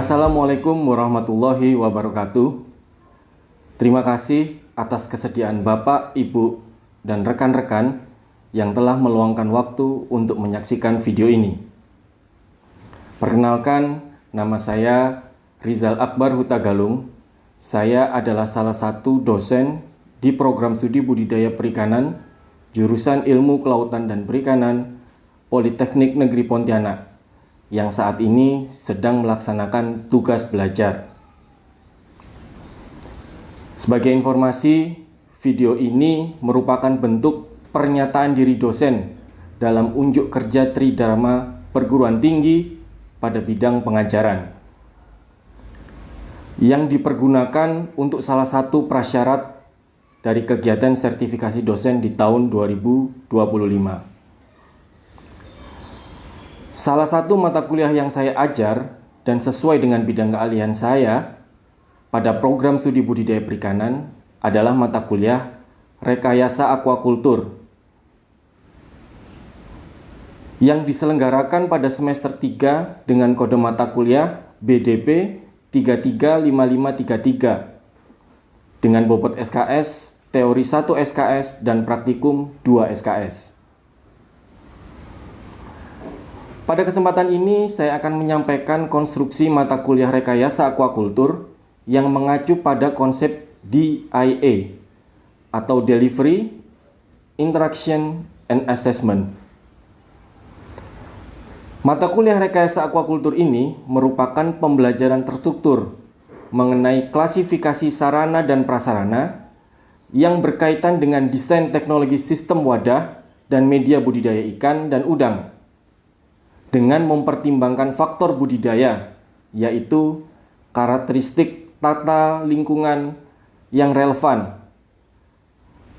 Assalamualaikum warahmatullahi wabarakatuh. Terima kasih atas kesediaan Bapak, Ibu, dan rekan-rekan yang telah meluangkan waktu untuk menyaksikan video ini. Perkenalkan, nama saya Rizal Akbar Hutagalung. Saya adalah salah satu dosen di program studi budidaya perikanan, jurusan Ilmu Kelautan dan Perikanan, Politeknik Negeri Pontianak, yang saat ini sedang melaksanakan tugas belajar. Sebagai informasi, video ini merupakan bentuk pernyataan diri dosen dalam unjuk kerja Tridharma Perguruan Tinggi pada bidang pengajaran, yang dipergunakan untuk salah satu prasyarat dari kegiatan sertifikasi dosen di tahun 2025. Salah satu mata kuliah yang saya ajar dan sesuai dengan bidang keahlian saya pada program studi budidaya perikanan adalah mata kuliah Rekayasa Aquakultur yang diselenggarakan pada semester 3 dengan kode mata kuliah BDP 335533 dengan bobot SKS, teori 1 SKS, dan praktikum 2 SKS. Pada kesempatan ini, saya akan menyampaikan konstruksi mata kuliah Rekayasa Aquakultur yang mengacu pada konsep DIA atau Delivery, Interaction, and Assessment. Mata kuliah Rekayasa Aquakultur ini merupakan pembelajaran terstruktur mengenai klasifikasi sarana dan prasarana yang berkaitan dengan desain teknologi sistem wadah dan media budidaya ikan dan udang dengan mempertimbangkan faktor budidaya, yaitu karakteristik tata lingkungan yang relevan,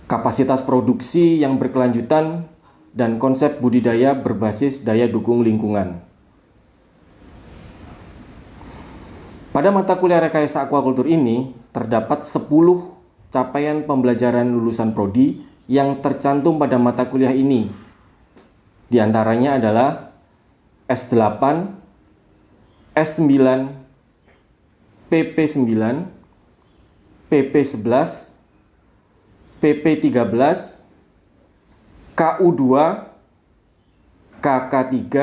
kapasitas produksi yang berkelanjutan, dan konsep budidaya berbasis daya dukung lingkungan. Pada mata kuliah Rekayasa Aquakultur ini, terdapat 10 capaian pembelajaran lulusan prodi yang tercantum pada mata kuliah ini. Di antaranya adalah S8, S9, PP9, PP11, PP13, KU2, KK3,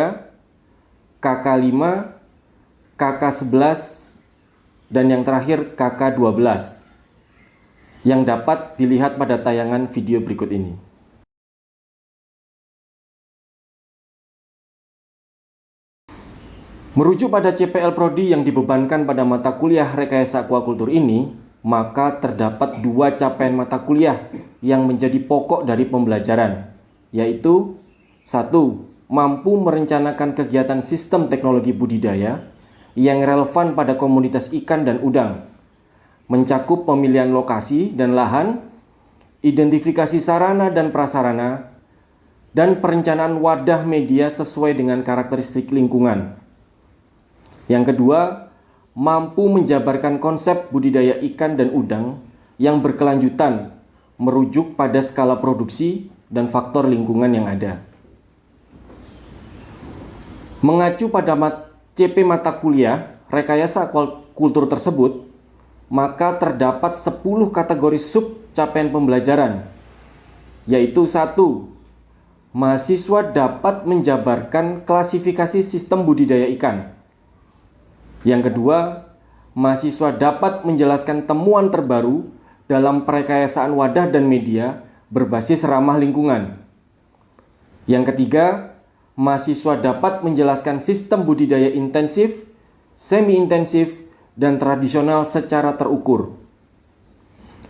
KK5, KK11, dan yang terakhir KK12 yang dapat dilihat pada tayangan video berikut ini. Merujuk pada CPL Prodi yang dibebankan pada mata kuliah Rekayasa Aquakultur ini, maka terdapat 2 capaian mata kuliah yang menjadi pokok dari pembelajaran, yaitu 1. Mampu merencanakan kegiatan sistem teknologi budidaya yang relevan pada komunitas ikan dan udang, mencakup pemilihan lokasi dan lahan, identifikasi sarana dan prasarana, dan perencanaan wadah media sesuai dengan karakteristik lingkungan. Yang kedua, mampu menjabarkan konsep budidaya ikan dan udang yang berkelanjutan merujuk pada skala produksi dan faktor lingkungan yang ada. Mengacu pada CP mata kuliah Rekayasa Aquakultur tersebut, maka terdapat 10 kategori sub capaian pembelajaran, yaitu 1. Mahasiswa dapat menjabarkan klasifikasi sistem budidaya ikan. Yang kedua, mahasiswa dapat menjelaskan temuan terbaru dalam perekayasaan wadah dan media berbasis ramah lingkungan. Yang ketiga, mahasiswa dapat menjelaskan sistem budidaya intensif, semi-intensif, dan tradisional secara terukur.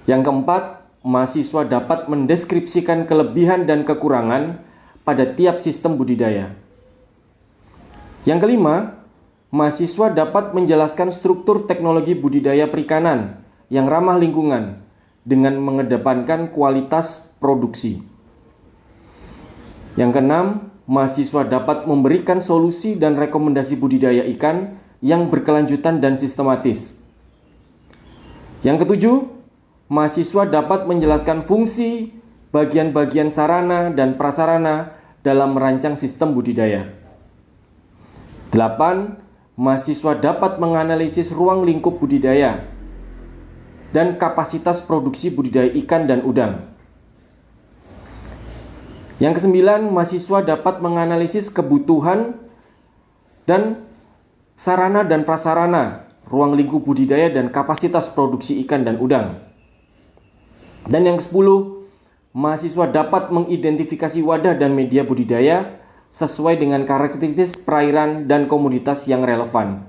Yang keempat, mahasiswa dapat mendeskripsikan kelebihan dan kekurangan pada tiap sistem budidaya. Yang kelima, mahasiswa dapat menjelaskan struktur teknologi budidaya perikanan yang ramah lingkungan dengan mengedepankan kualitas produksi. Yang keenam, mahasiswa dapat memberikan solusi dan rekomendasi budidaya ikan yang berkelanjutan dan sistematis. Yang ketujuh, mahasiswa dapat menjelaskan fungsi, bagian-bagian sarana dan prasarana dalam merancang sistem budidaya. 8. mahasiswa dapat menganalisis ruang lingkup budidaya dan kapasitas produksi budidaya ikan dan udang. Yang kesembilan, mahasiswa dapat menganalisis kebutuhan dan sarana dan prasarana ruang lingkup budidaya dan kapasitas produksi ikan dan udang. Dan yang ke-10, mahasiswa dapat mengidentifikasi wadah dan media budidaya sesuai dengan karakteristik perairan dan komoditas yang relevan.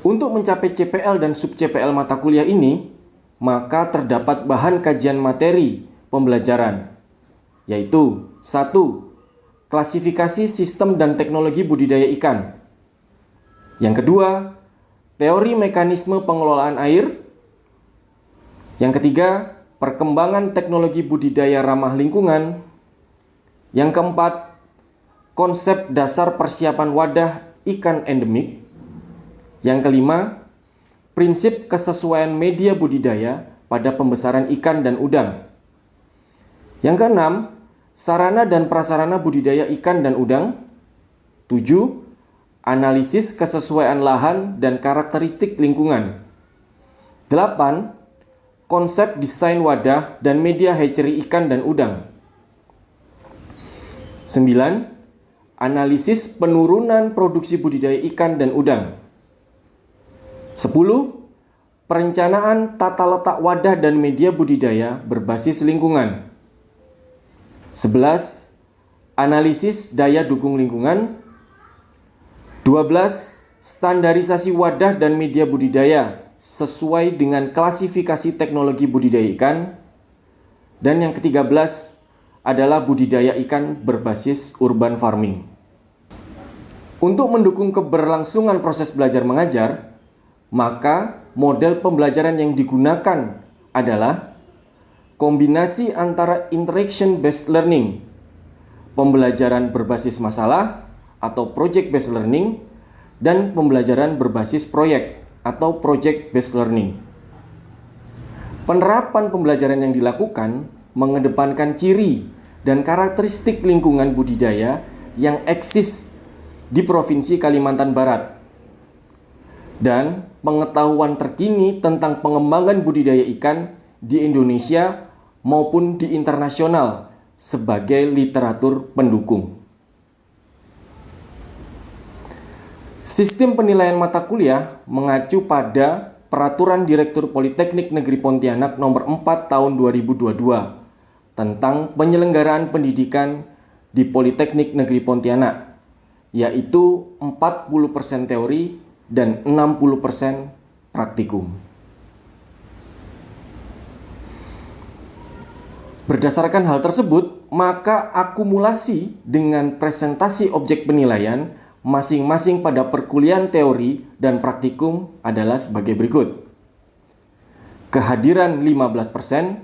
Untuk mencapai CPL dan sub-CPL mata kuliah ini, maka terdapat bahan kajian materi pembelajaran, yaitu 1. Klasifikasi sistem dan teknologi budidaya ikan. Yang kedua, teori mekanisme pengelolaan air. Yang ketiga, perkembangan teknologi budidaya ramah lingkungan. Yang keempat, konsep dasar persiapan wadah ikan endemik. Yang kelima, prinsip kesesuaian media budidaya pada pembesaran ikan dan udang. Yang keenam, sarana dan prasarana budidaya ikan dan udang. 7. Analisis kesesuaian lahan dan karakteristik lingkungan. 8. Konsep desain wadah dan media hatchery ikan dan udang. 9. Analisis penurunan produksi budidaya ikan dan udang. 10. Perencanaan tata letak wadah dan media budidaya berbasis lingkungan. 11. Analisis daya dukung lingkungan. 12. Standarisasi wadah dan media budidaya sesuai dengan klasifikasi teknologi budidaya ikan. Dan yang ke-13 adalah budidaya ikan berbasis urban farming. Untuk mendukung keberlangsungan proses belajar mengajar, maka model pembelajaran yang digunakan adalah kombinasi antara interaction based learning, pembelajaran berbasis masalah atau project based learning, dan pembelajaran berbasis proyek atau project based learning. Penerapan pembelajaran yang dilakukan mengedepankan ciri dan karakteristik lingkungan budidaya yang eksis di Provinsi Kalimantan Barat dan pengetahuan terkini tentang pengembangan budidaya ikan di Indonesia maupun di internasional sebagai literatur pendukung. Sistem penilaian mata kuliah mengacu pada Peraturan Direktur Politeknik Negeri Pontianak Nomor 4 Tahun 2022 tentang penyelenggaraan pendidikan di Politeknik Negeri Pontianak, yaitu 40% teori dan 60% praktikum. Berdasarkan hal tersebut, maka akumulasi dengan presentasi objek penilaian masing-masing pada perkuliahan teori dan praktikum adalah sebagai berikut. Kehadiran 15%,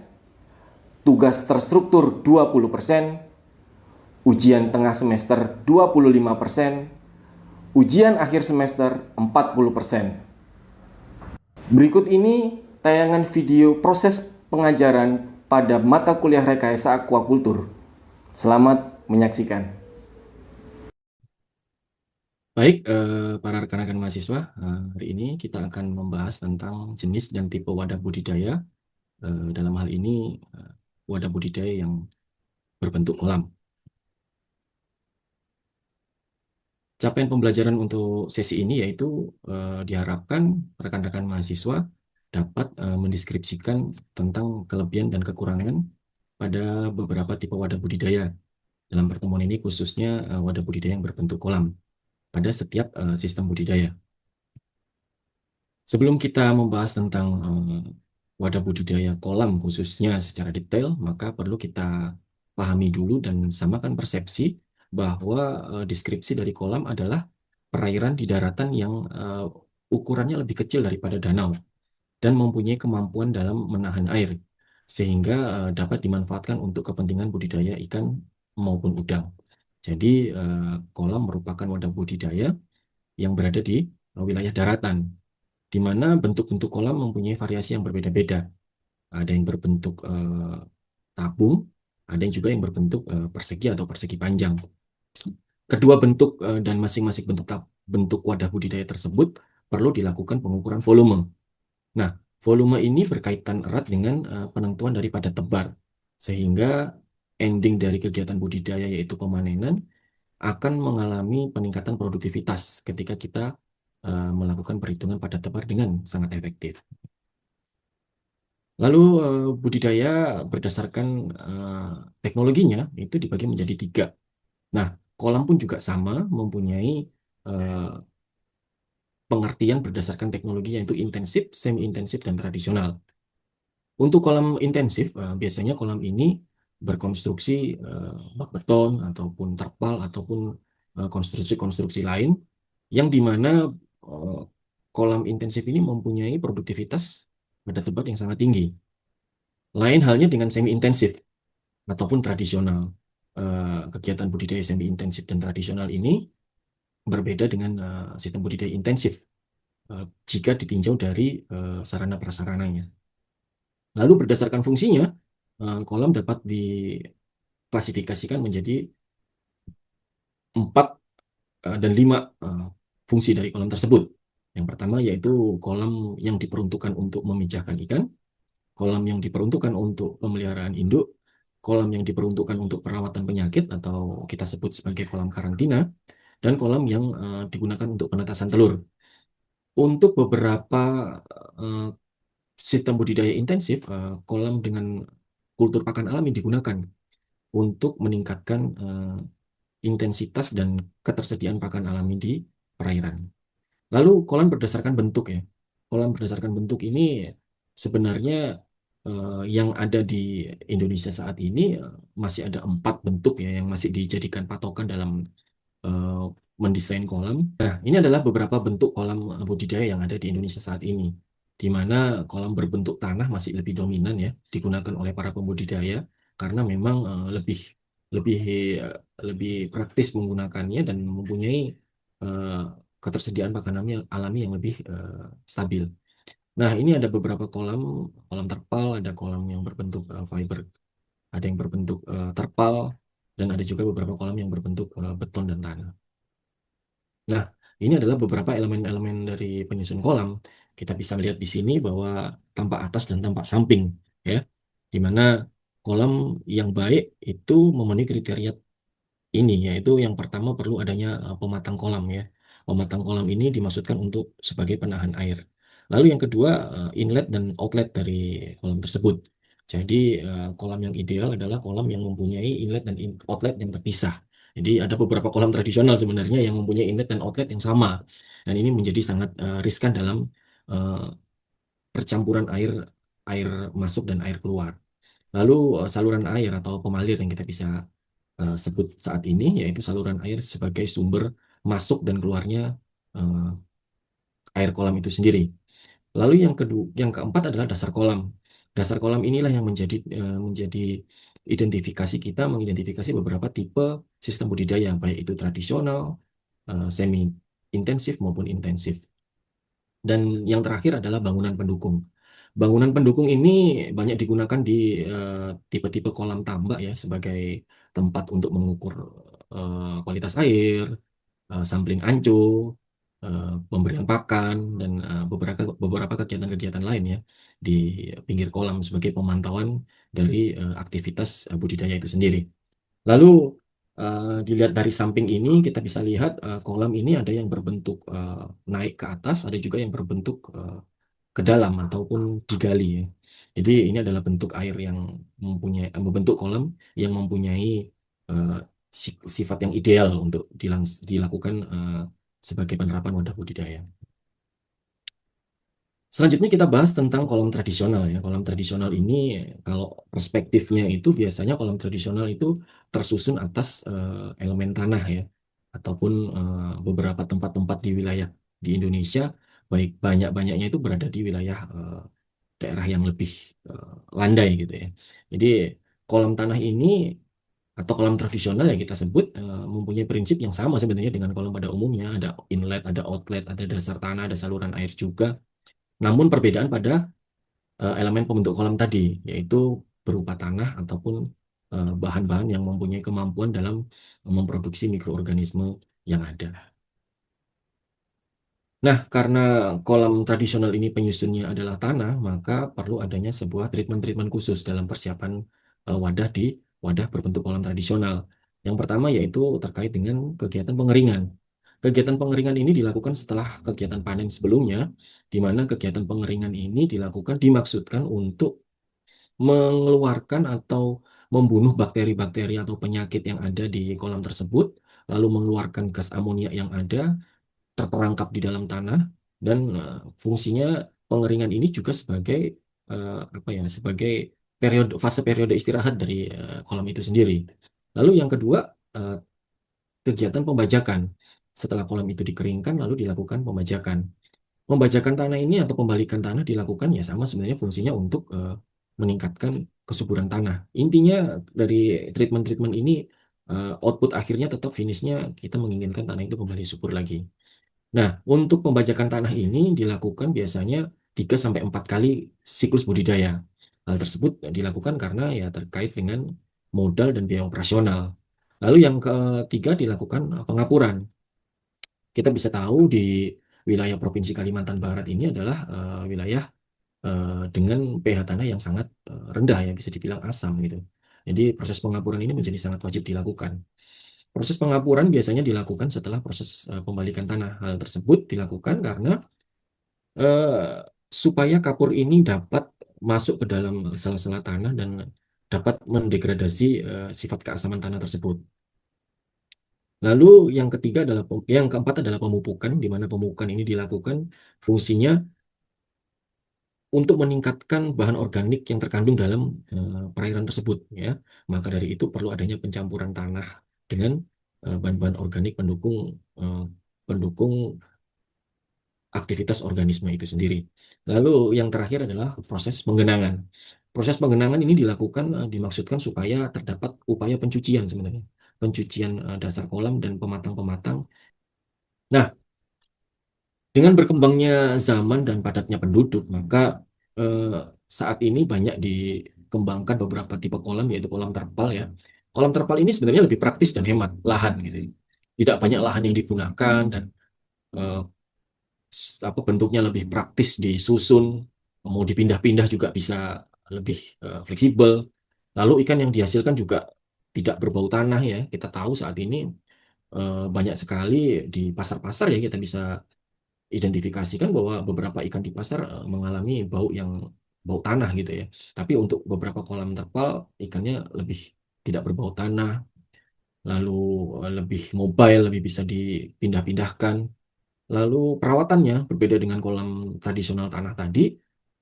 tugas terstruktur 20%, ujian tengah semester 25%, ujian akhir semester 40%. Berikut ini tayangan video proses pengajaran pada mata kuliah rekayasa aquacultur. Selamat menyaksikan. Baik, para rekan-rekan mahasiswa, hari ini kita akan membahas tentang jenis dan tipe wadah budidaya. Dalam hal ini, wadah budidaya yang berbentuk kolam. Capaian pembelajaran untuk sesi ini yaitu diharapkan rekan-rekan mahasiswa dapat mendeskripsikan tentang kelebihan dan kekurangan pada beberapa tipe wadah budidaya. Dalam pertemuan ini khususnya wadah budidaya yang berbentuk kolam pada setiap sistem budidaya. Sebelum kita membahas tentang wadah budidaya kolam khususnya secara detail, maka perlu kita pahami dulu dan samakan persepsi bahwa deskripsi dari kolam adalah perairan di daratan yang ukurannya lebih kecil daripada danau dan mempunyai kemampuan dalam menahan air, sehingga dapat dimanfaatkan untuk kepentingan budidaya ikan maupun udang. Jadi kolam merupakan wadah budidaya yang berada di wilayah daratan, di mana bentuk-bentuk kolam mempunyai variasi yang berbeda-beda. Ada yang berbentuk tabung, ada yang juga yang berbentuk persegi atau persegi panjang. kedua bentuk dan masing-masing bentuk wadah budidaya tersebut perlu dilakukan pengukuran volume. Nah, volume ini berkaitan erat dengan penentuan daripada tebar, sehingga ending dari kegiatan budidaya yaitu pemanenan akan mengalami peningkatan produktivitas ketika kita melakukan perhitungan pada tebar dengan sangat efektif. Lalu budidaya berdasarkan teknologinya itu dibagi menjadi tiga. Nah, kolam pun juga sama mempunyai eh, pengertian berdasarkan teknologi yaitu intensif, semi-intensif, dan tradisional. Untuk kolam intensif, biasanya kolam ini berkonstruksi bak beton ataupun terpal ataupun konstruksi-konstruksi lain yang dimana eh, kolam intensif ini mempunyai produktivitas pada tebat yang sangat tinggi. Lain halnya dengan semi-intensif ataupun tradisional. Kegiatan budidaya semi-intensif dan tradisional ini berbeda dengan sistem budidaya intensif jika ditinjau dari sarana prasarananya. Lalu berdasarkan fungsinya, kolam dapat diklasifikasikan menjadi 4 dan 5 fungsi dari kolam tersebut. Yang pertama yaitu kolam yang diperuntukkan untuk memijahkan ikan, kolam yang diperuntukkan untuk pemeliharaan induk, kolam yang diperuntukkan untuk perawatan penyakit atau kita sebut sebagai kolam karantina, dan kolam yang digunakan untuk penetasan telur. Untuk beberapa eh, sistem budidaya intensif, kolam dengan kultur pakan alami digunakan untuk meningkatkan intensitas dan ketersediaan pakan alami di perairan. Lalu kolam berdasarkan bentuk ya. Kolam berdasarkan bentuk ini sebenarnya yang ada di Indonesia saat ini masih ada 4 bentuk ya yang masih dijadikan patokan dalam eh, mendesain kolam. Nah, ini adalah beberapa bentuk kolam budidaya yang ada di Indonesia saat ini, di mana kolam berbentuk tanah masih lebih dominan ya digunakan oleh para pembudidaya karena memang lebih lebih praktis menggunakannya dan mempunyai eh, ketersediaan pakan alami yang lebih stabil. Nah, ini ada beberapa kolam, kolam terpal, ada kolam yang berbentuk fiber, ada yang berbentuk terpal, dan ada juga beberapa kolam yang berbentuk beton dan tanah. Nah, ini adalah beberapa elemen-elemen dari penyusun kolam. Kita bisa lihat di sini bahwa tampak atas dan tampak samping, ya, di mana kolam yang baik itu memenuhi kriteria ini, yaitu yang pertama perlu adanya pematang kolam, ya. Pematang kolam ini dimaksudkan untuk sebagai penahan air. Lalu yang kedua, inlet dan outlet dari kolam tersebut. Jadi kolam yang ideal adalah kolam yang mempunyai inlet dan outlet yang terpisah. Jadi ada beberapa kolam tradisional sebenarnya yang mempunyai inlet dan outlet yang sama. Dan ini menjadi sangat riskan dalam eh, percampuran air air masuk dan air keluar. Lalu saluran air atau pemalir yang kita bisa sebut saat ini yaitu saluran air sebagai sumber masuk dan keluarnya eh, air kolam itu sendiri. Lalu yang keempat adalah dasar kolam. Dasar kolam inilah yang menjadi identifikasi kita mengidentifikasi beberapa tipe sistem budidaya baik itu tradisional, semi intensif maupun intensif. Dan yang terakhir adalah bangunan pendukung. Bangunan pendukung ini banyak digunakan di tipe-tipe kolam tambak ya sebagai tempat untuk mengukur kualitas air, sampling anco, pemberian pakan dan beberapa beberapa kegiatan-kegiatan lain ya di pinggir kolam sebagai pemantauan dari aktivitas budidaya itu sendiri. Lalu dilihat dari samping ini kita bisa lihat kolam ini ada yang berbentuk naik ke atas, ada juga yang berbentuk ke dalam ataupun digali ya. Jadi ini adalah bentuk air yang mempunyai bentuk kolam yang mempunyai eh, sifat yang ideal untuk dilakukan sebagai penerapan wadah budidaya. Selanjutnya kita bahas tentang kolam tradisional ya. Kolam tradisional ini kalau perspektifnya itu biasanya kolam tradisional itu tersusun atas elemen tanah ya ataupun beberapa tempat-tempat di wilayah di Indonesia baik banyak-banyaknya itu berada di wilayah daerah yang lebih landai gitu ya. Jadi kolam tanah ini atau kolam tradisional yang kita sebut mempunyai prinsip yang sama sebenarnya dengan kolam pada umumnya. Ada inlet, ada outlet, ada dasar tanah, ada saluran air juga. Namun perbedaan pada elemen pembentuk kolam tadi, yaitu berupa tanah ataupun bahan-bahan yang mempunyai kemampuan dalam memproduksi mikroorganisme yang ada. Nah, karena kolam tradisional ini penyusunnya adalah tanah, maka perlu adanya sebuah treatment-treatment khusus dalam persiapan wadah di wadah berbentuk kolam tradisional. Yang pertama yaitu terkait dengan kegiatan pengeringan. Kegiatan pengeringan ini dilakukan setelah kegiatan panen sebelumnya, di mana kegiatan pengeringan ini dimaksudkan untuk mengeluarkan atau membunuh bakteri-bakteri atau penyakit yang ada di kolam tersebut, lalu mengeluarkan gas amonia yang ada terperangkap di dalam tanah, dan fungsinya pengeringan ini juga sebagai apa ya, sebagai fase periode istirahat dari kolam itu sendiri. Lalu yang kedua, eh, kegiatan pembajakan. Setelah kolam itu dikeringkan lalu dilakukan pembajakan. Pembajakan tanah ini atau pembalikan tanah dilakukan ya sama sebenarnya fungsinya untuk meningkatkan kesuburan tanah. Intinya dari treatment-treatment ini, output akhirnya tetap finishnya kita menginginkan tanah itu kembali subur lagi. Nah, untuk pembajakan tanah ini dilakukan biasanya 3 sampai 4 kali siklus budidaya. Hal tersebut dilakukan karena ya terkait dengan modal dan biaya operasional. Lalu yang ketiga dilakukan pengapuran. Kita bisa tahu di wilayah Provinsi Kalimantan Barat ini adalah wilayah dengan pH tanah yang sangat rendah, ya bisa dibilang asam gitu. Jadi proses pengapuran ini menjadi sangat wajib dilakukan. Proses pengapuran biasanya dilakukan setelah proses pembalikan tanah. Hal tersebut dilakukan karena eh, supaya kapur ini dapat masuk ke dalam sela-sela tanah dan dapat mendegradasi sifat keasaman tanah tersebut. Lalu yang keempat adalah pemupukan, di mana pemupukan ini dilakukan fungsinya untuk meningkatkan bahan organik yang terkandung dalam perairan tersebut, ya. Maka dari itu perlu adanya pencampuran tanah dengan bahan-bahan organik pendukung eh, pendukung aktivitas organisme itu sendiri. Lalu yang terakhir adalah proses penggenangan. Proses penggenangan ini dilakukan dimaksudkan supaya terdapat upaya pencucian sebenarnya. Pencucian dasar kolam dan pematang-pematang. Nah, dengan berkembangnya zaman dan padatnya penduduk, maka eh, saat ini banyak dikembangkan beberapa tipe kolam, yaitu kolam terpal, ya. Kolam terpal ini sebenarnya lebih praktis dan hemat lahan gitu. Tidak banyak lahan yang digunakan dan eh, apa bentuknya lebih praktis disusun, mau dipindah-pindah juga bisa lebih fleksibel. Lalu ikan yang dihasilkan juga tidak berbau tanah, ya. Kita tahu saat ini banyak sekali di pasar-pasar, ya, kita bisa identifikasikan bahwa beberapa ikan di pasar mengalami bau tanah gitu, ya. Tapi untuk beberapa kolam terpal ikannya lebih tidak berbau tanah, lalu lebih mobile, lebih bisa dipindah-pindahkan. Lalu perawatannya berbeda dengan kolam tradisional tanah tadi.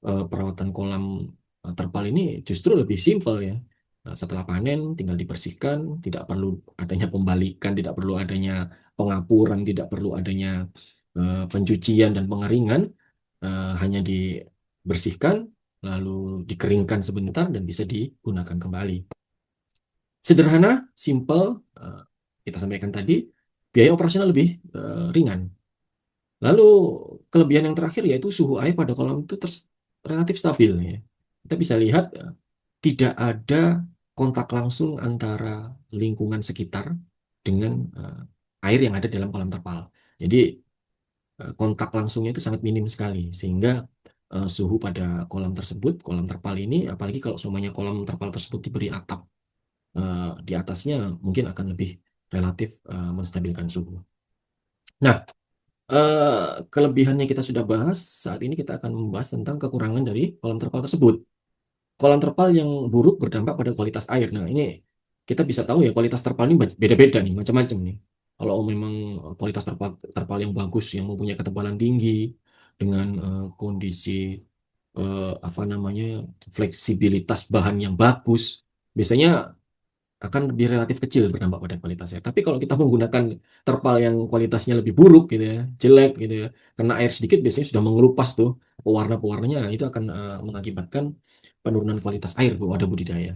Perawatan kolam terpal ini justru lebih simpel, ya. Setelah panen tinggal dibersihkan, tidak perlu adanya pembalikan, tidak perlu adanya pengapuran, tidak perlu adanya pencucian dan pengeringan. Hanya dibersihkan, lalu dikeringkan sebentar dan bisa digunakan kembali. Sederhana, simpel, eh, kita sampaikan tadi, biaya operasional lebih ringan. Lalu kelebihan yang terakhir yaitu suhu air pada kolam itu relatif stabil, ya. Kita bisa lihat tidak ada kontak langsung antara lingkungan sekitar dengan air yang ada dalam kolam terpal. Jadi kontak langsungnya itu sangat minim sekali, sehingga suhu pada kolam terpal ini, apalagi kalau semuanya kolam terpal tersebut diberi atap di atasnya, mungkin akan lebih relatif menstabilkan suhu. Nah, kelebihannya kita sudah bahas. Saat ini kita akan membahas tentang kekurangan dari kolam terpal tersebut. Kolam terpal yang buruk berdampak pada kualitas air. Nah, ini kita bisa tahu ya, kualitas terpal ini beda-beda nih, macam-macam nih. Kalau memang kualitas terpal, terpal yang bagus, yang mempunyai ketebalan tinggi, dengan kondisi apa namanya, fleksibilitas bahan yang bagus, biasanya akan lebih relatif kecil berdampak pada kualitasnya. Tapi kalau kita menggunakan terpal yang kualitasnya lebih buruk gitu ya, jelek gitu ya, kena air sedikit biasanya sudah mengelupas tuh pewarna-pewarnanya. Nah, itu akan mengakibatkan penurunan kualitas air bu wadah budidaya.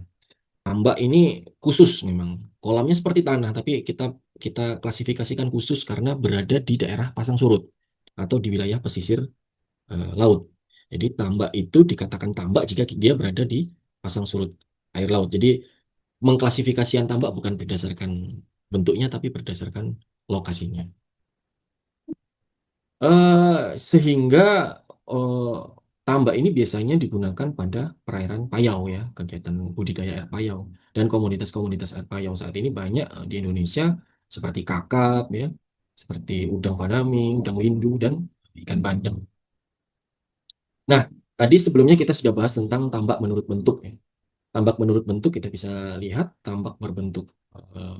Tambak ini khusus memang. Kolamnya seperti tanah, tapi kita kita klasifikasikan khusus karena berada di daerah pasang surut atau di wilayah pesisir laut. Jadi tambak itu dikatakan tambak jika dia berada di pasang surut air laut. Jadi mengklasifikasikan tambak bukan berdasarkan bentuknya, tapi berdasarkan lokasinya. Sehingga eh, tambak ini biasanya digunakan pada perairan payau ya, kegiatan budidaya air payau. Dan komunitas-komunitas air payau saat ini banyak di Indonesia, seperti kakap ya, seperti udang faname, udang windu, dan ikan bandeng. Nah, tadi sebelumnya kita sudah bahas tentang tambak menurut bentuk ya. Tambak menurut bentuk kita bisa lihat tambak berbentuk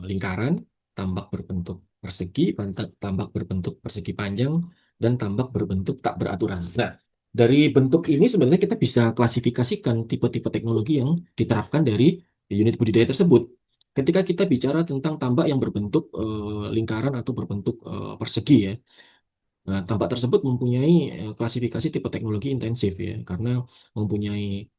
lingkaran, tambak berbentuk persegi, tambak berbentuk persegi panjang, dan tambak berbentuk tak beraturan. Nah, dari bentuk ini sebenarnya kita bisa klasifikasikan tipe-tipe teknologi yang diterapkan dari unit budidaya tersebut. Ketika kita bicara tentang tambak yang berbentuk lingkaran atau berbentuk persegi ya, nah, tambak tersebut mempunyai klasifikasi tipe teknologi intensif ya, karena mempunyai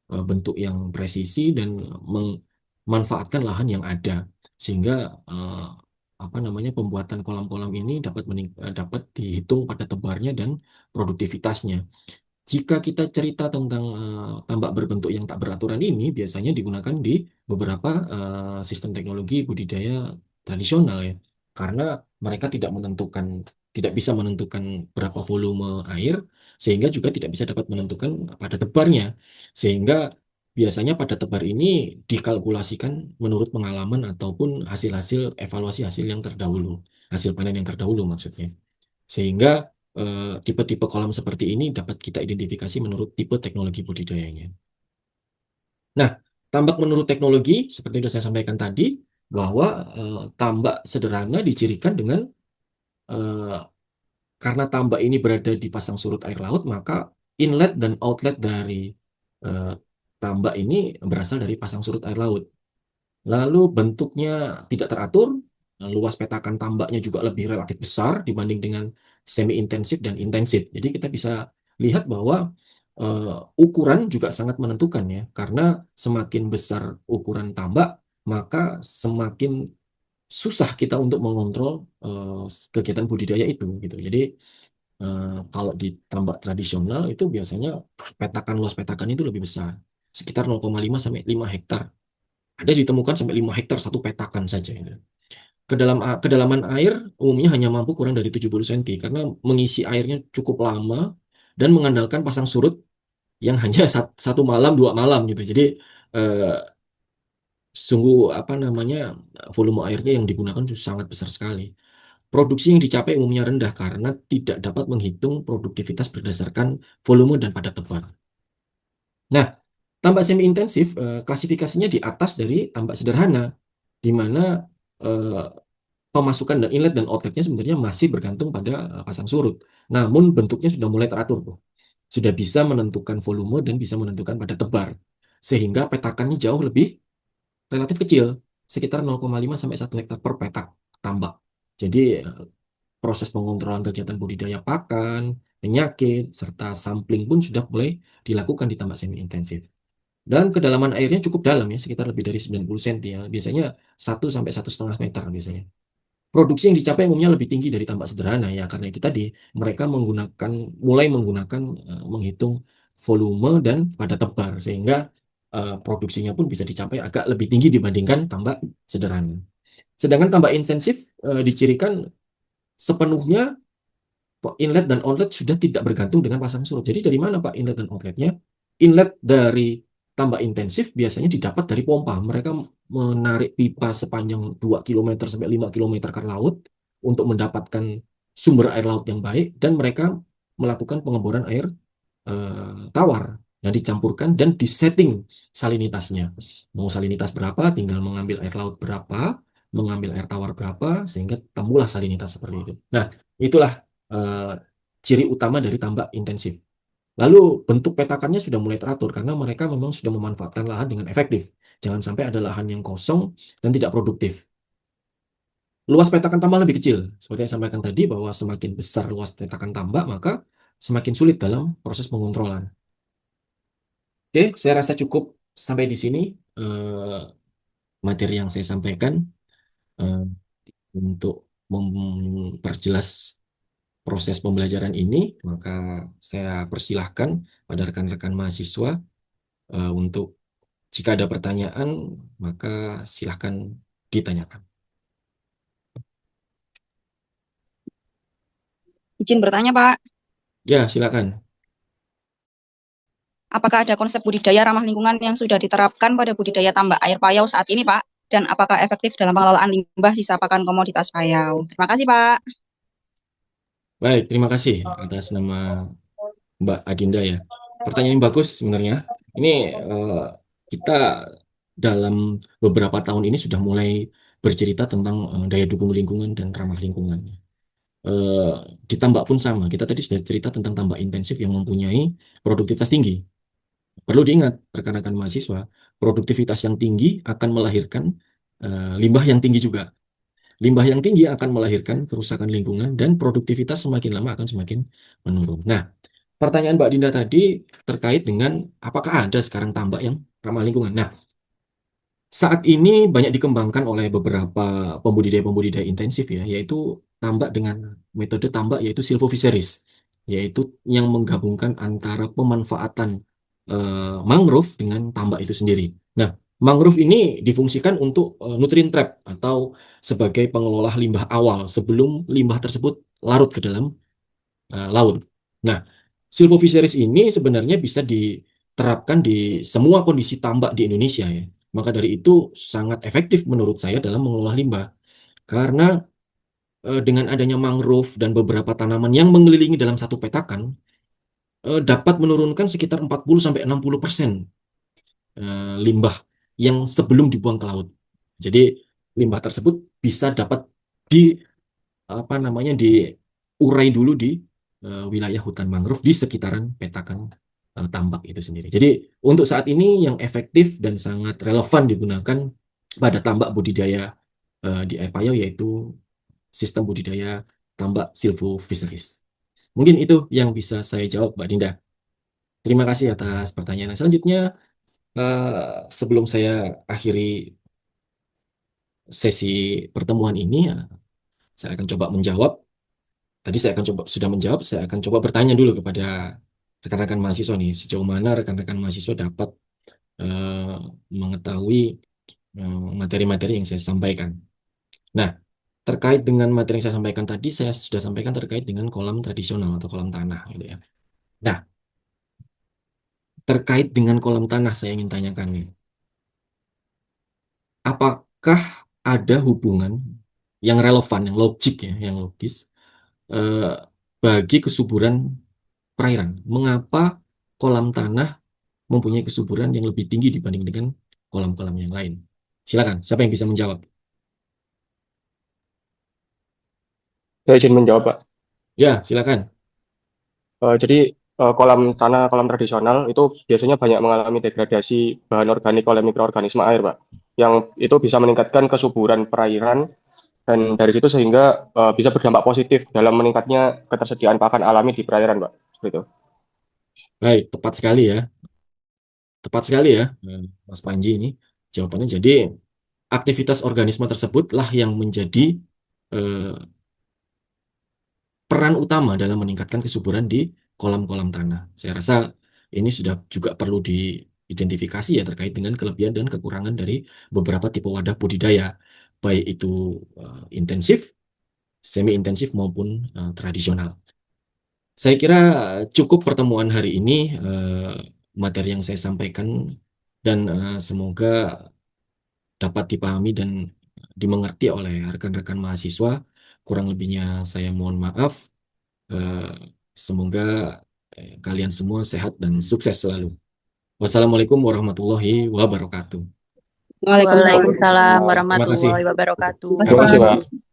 bentuk yang presisi dan memanfaatkan lahan yang ada sehingga eh, apa namanya pembuatan kolam-kolam ini dapat dihitung pada tebarnya dan produktivitasnya. Jika kita cerita tentang tambak berbentuk yang tak beraturan ini biasanya digunakan di beberapa sistem teknologi budidaya tradisional ya, karena mereka tidak bisa menentukan berapa volume air, sehingga juga tidak bisa dapat menentukan pada tebarnya, sehingga biasanya pada tebar ini dikalkulasikan menurut pengalaman ataupun hasil-hasil evaluasi hasil yang terdahulu, hasil panen yang terdahulu maksudnya. Sehingga tipe-tipe kolam seperti ini dapat kita identifikasi menurut tipe teknologi budidayanya. Nah, tambak menurut teknologi, seperti yang sudah saya sampaikan tadi, bahwa tambak sederhana dicirikan dengan eh, karena tambak ini berada di pasang surut air laut, maka inlet dan outlet dari eh, tambak ini berasal dari pasang surut air laut. Lalu bentuknya tidak teratur, luas petakan tambaknya juga lebih relatif besar dibanding dengan semi intensif dan intensif. Jadi kita bisa lihat bahwa ukuran juga sangat menentukan ya, karena semakin besar ukuran tambak, maka semakin susah kita untuk mengontrol kegiatan budidaya itu gitu. Jadi kalau di tambak tradisional itu biasanya luas petakan itu lebih besar, sekitar 0,5 sampai 5 hektar. Ada ditemukan sampai 5 hektar satu petakan saja. Gitu. Kedalaman air umumnya hanya mampu kurang dari 70 cm karena mengisi airnya cukup lama dan mengandalkan pasang surut yang hanya satu malam, 2 malam gitu. Jadi eh, sungguh apa namanya volume airnya yang digunakan itu sangat besar sekali. Produksi yang dicapai umumnya rendah karena tidak dapat menghitung produktivitas berdasarkan volume dan padat tebar. Nah, tambak semi intensif klasifikasinya di atas dari tambak sederhana, di mana eh, pemasukan dan inlet dan outletnya sebenarnya masih bergantung pada pasang surut. Namun bentuknya sudah mulai teratur tuh. Sudah bisa menentukan volume dan bisa menentukan pada tebar. Sehingga petakannya jauh lebih relatif kecil, sekitar 0,5 sampai 1 hektar per petak tambak. Jadi proses pengontrolan kegiatan budidaya pakan, penyakit, serta sampling pun sudah mulai dilakukan di tambak semi intensif. Dan kedalaman airnya cukup dalam ya, sekitar lebih dari 90 cm ya. Biasanya 1 sampai 1,5 meter biasanya. Produksi yang dicapai umumnya lebih tinggi dari tambak sederhana ya, karena itu tadi mereka mulai menggunakan menghitung volume dan pada tebar sehingga produksinya pun bisa dicapai agak lebih tinggi dibandingkan tambak sederhana. Sedangkan tambak intensif dicirikan sepenuhnya inlet dan outlet sudah tidak bergantung dengan pasang surut. Jadi dari mana Pak inlet dan outletnya? Inlet dari tambak intensif biasanya didapat dari pompa. Mereka menarik pipa sepanjang 2 kilometer sampai 5 kilometer ke laut untuk mendapatkan sumber air laut yang baik dan mereka melakukan pengeboran air tawar yang dicampurkan dan disetting salinitasnya. Mau salinitas berapa, tinggal mengambil air laut berapa, mengambil air tawar berapa, sehingga temulah salinitas seperti itu. Nah, itulah eh, ciri utama dari tambak intensif. Lalu bentuk petakannya sudah mulai teratur karena mereka memang sudah memanfaatkan lahan dengan efektif. Jangan sampai ada lahan yang kosong dan tidak produktif. Luas petakan tambak lebih kecil. Seperti yang saya sampaikan tadi bahwa semakin besar luas petakan tambak, maka semakin sulit dalam proses pengontrolan. Oke, saya rasa cukup sampai di sini materi yang saya sampaikan eh, untuk memperjelas proses pembelajaran ini, maka saya persilahkan pada rekan-rekan mahasiswa untuk Jika ada pertanyaan, maka silahkan ditanyakan. Izin bertanya, Pak. Ya, silakan. Apakah ada konsep budidaya ramah lingkungan yang sudah diterapkan pada budidaya tambak air payau saat ini, Pak? Dan apakah efektif dalam pengelolaan limbah sisa pakan komoditas payau? Terima kasih, Pak. Baik, terima kasih atas nama Mbak Adinda ya. Pertanyaan yang bagus sebenarnya. Ini kita dalam beberapa tahun ini sudah mulai bercerita tentang daya dukung lingkungan dan ramah lingkungan. Eh, di tambak pun sama. Kita tadi sudah cerita tentang tambak intensif yang mempunyai produktivitas tinggi. Perlu diingat, rekan-rekan mahasiswa, produktivitas yang tinggi akan melahirkan limbah yang tinggi juga. Limbah yang tinggi akan melahirkan kerusakan lingkungan dan produktivitas semakin lama akan semakin menurun. Nah, pertanyaan Mbak Dinda tadi terkait dengan apakah ada sekarang tambak yang ramah lingkungan. Nah, saat ini banyak dikembangkan oleh beberapa pembudidaya-pembudidaya intensif ya, yaitu tambak dengan metode tambak yaitu silvofisheries, yaitu yang menggabungkan antara pemanfaatan mangrove dengan tambak itu sendiri. Nah, mangrove ini difungsikan untuk nutrient trap atau sebagai pengelola limbah awal sebelum limbah tersebut larut ke dalam laut. Nah, silvofisheries ini sebenarnya bisa diterapkan di semua kondisi tambak di Indonesia ya. Maka dari itu sangat efektif menurut saya dalam mengelola limbah. Karena dengan adanya mangrove dan beberapa tanaman yang mengelilingi dalam satu petakan dapat menurunkan sekitar 40-60% limbah yang sebelum dibuang ke laut. Jadi limbah tersebut bisa dapat di apa namanya diurai dulu di wilayah hutan mangrove di sekitaran petakan tambak itu sendiri. Jadi untuk saat ini yang efektif dan sangat relevan digunakan pada tambak budidaya di air payau yaitu sistem budidaya tambak silvofisheries. Mungkin itu yang bisa saya jawab, Mbak Dinda. Terima kasih atas pertanyaan. Selanjutnya, sebelum saya akhiri sesi pertemuan ini, saya akan coba menjawab. Tadi saya akan coba sudah menjawab, saya akan coba bertanya dulu kepada rekan-rekan mahasiswa nih, sejauh mana rekan-rekan mahasiswa dapat eh, mengetahui materi-materi yang saya sampaikan. Nah, terkait dengan materi yang saya sampaikan tadi, saya sudah sampaikan terkait dengan kolam tradisional atau kolam tanah, gitu ya. Nah, terkait dengan kolam tanah, saya ingin tanyakan nih, apakah ada hubungan yang relevan, yang logik ya, yang logis eh, bagi kesuburan perairan? Mengapa kolam tanah mempunyai kesuburan yang lebih tinggi dibanding dengan kolam-kolam yang lain? Silakan, siapa yang bisa menjawab? Saya izin menjawab, Pak. Ya, silakan. Jadi kolam tanah, kolam tradisional itu biasanya banyak mengalami degradasi bahan organik oleh mikroorganisme air, Pak. Yang itu bisa meningkatkan kesuburan perairan dan dari situ sehingga bisa berdampak positif dalam meningkatnya ketersediaan pakan alami di perairan, Pak. Seperti itu. Baik, tepat sekali ya. Tepat sekali ya, Mas Panji ini jawabannya. Jadi, aktivitas organisme tersebutlah yang menjadi eh, peran utama dalam meningkatkan kesuburan di kolam-kolam tanah. Saya rasa ini sudah juga perlu diidentifikasi ya terkait dengan kelebihan dan kekurangan dari beberapa tipe wadah budidaya, baik itu intensif, semi-intensif maupun tradisional. Saya kira cukup pertemuan hari ini materi yang saya sampaikan dan semoga dapat dipahami dan dimengerti oleh rekan-rekan mahasiswa. Kurang lebihnya saya mohon maaf. Eh, Semoga kalian semua sehat dan sukses selalu. Wassalamualaikum warahmatullahi wabarakatuh. Waalaikumsalam. Waalaikumsalam Terima kasih. warahmatullahi wabarakatuh. Terima kasih, Pak.